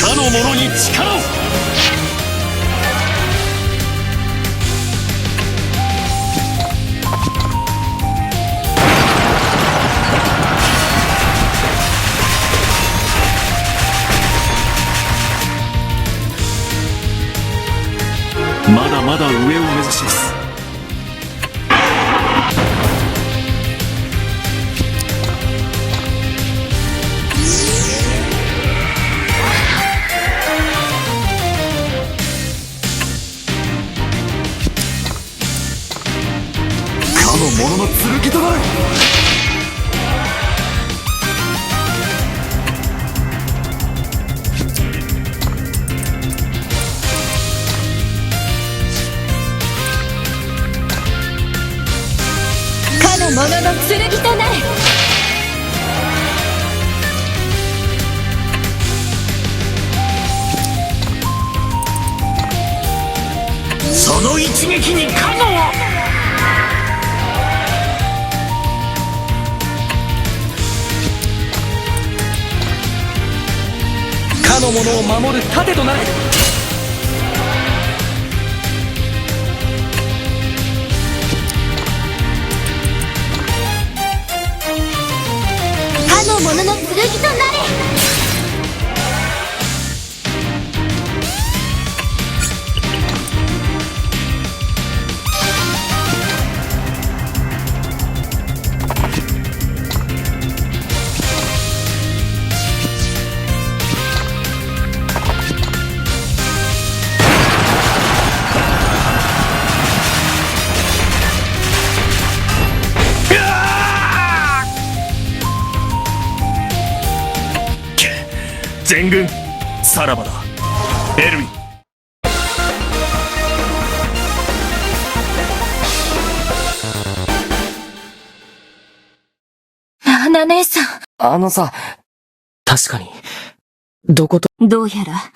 かの者に力を。まだまだ上を目指します。かの者の剣となれ。かの者の剣となれ。その一撃にかのを。かの者を守る盾となれ。かの者の剣となれ。全軍さらばだ、エルヴィン。ラーナ姉さん。さ、確かに、どうやら。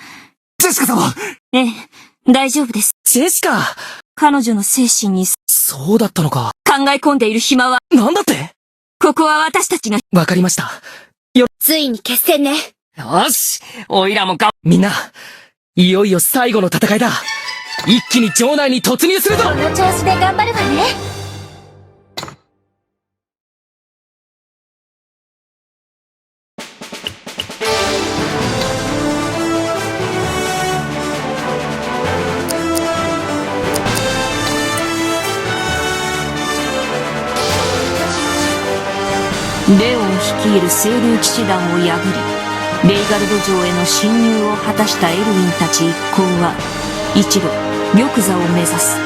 ジェシカ様。ええ、大丈夫です。ジェシカ。彼女の精神にそうだったのか。考え込んでいる暇は。なんだって。ここは私たちが。わかりました。ついに決戦ね。よし、おいらもみんな、いよいよ最後の戦いだ。一気に城内に突入するぞ。この調子で頑張るわね。レオン率いる清流騎士団を破り、レイガルド城への侵入を果たしたエルウィンたち一行は一路玉座を目指す。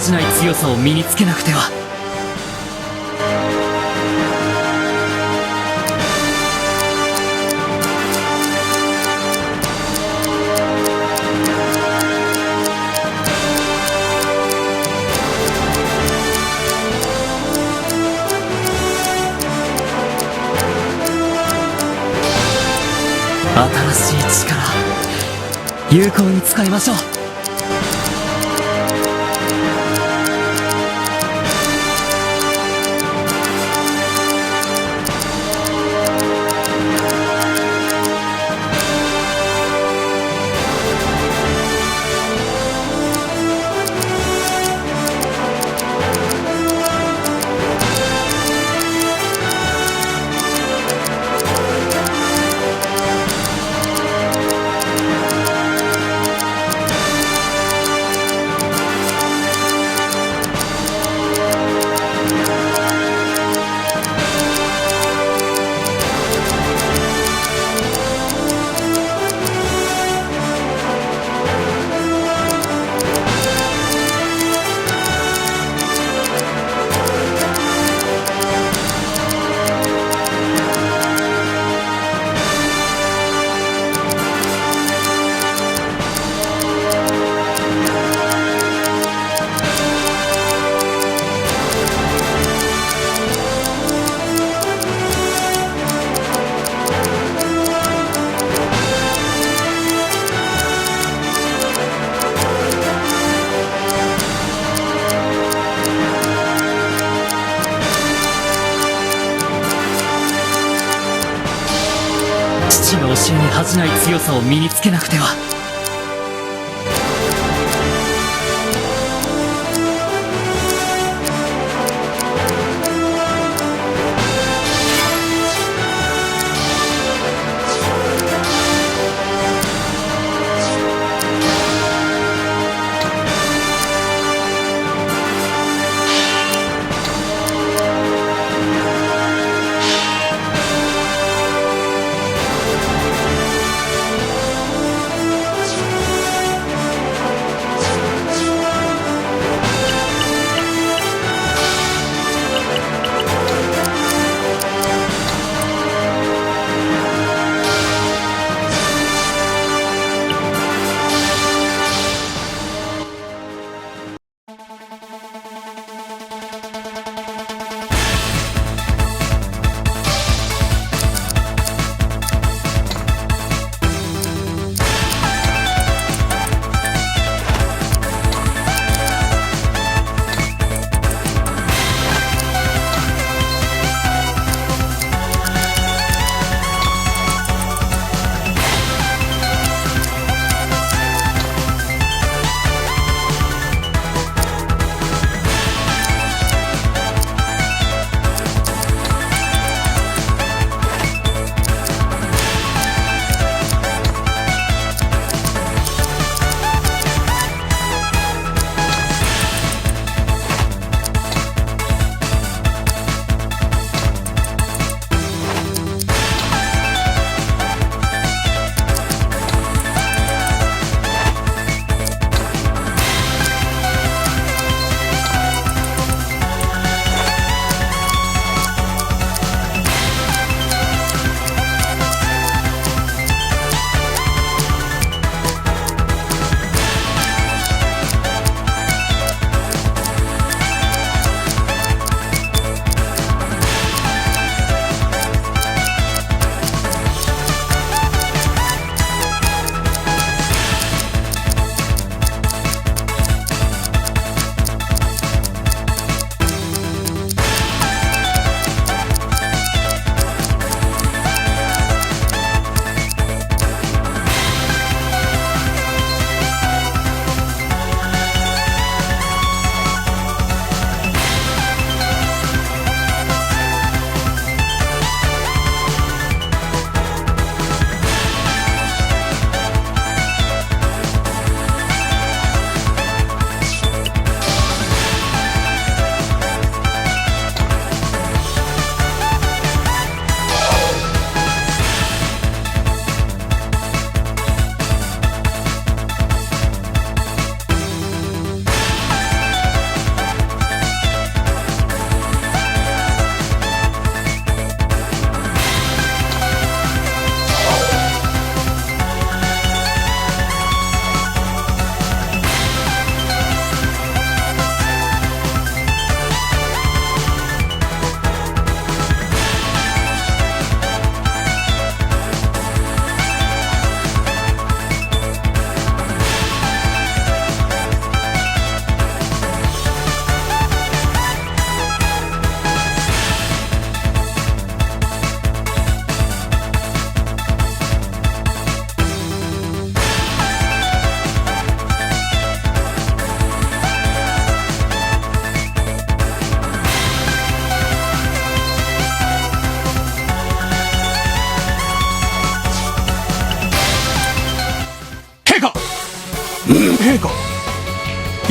恥じない強さを身につけなくては。新しい力、有効に使いましょう。父の教えに恥じない強さを身につけなくては。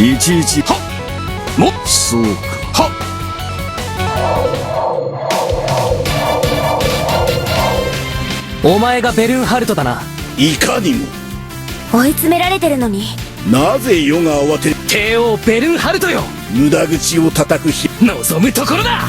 いちいちはっもそうか。はっお前がベルンハルトだな。いかにも。追い詰められてるのに。なぜ世が慌て、帝王ベルンハルトよ。無駄口を叩く日。望むところだ。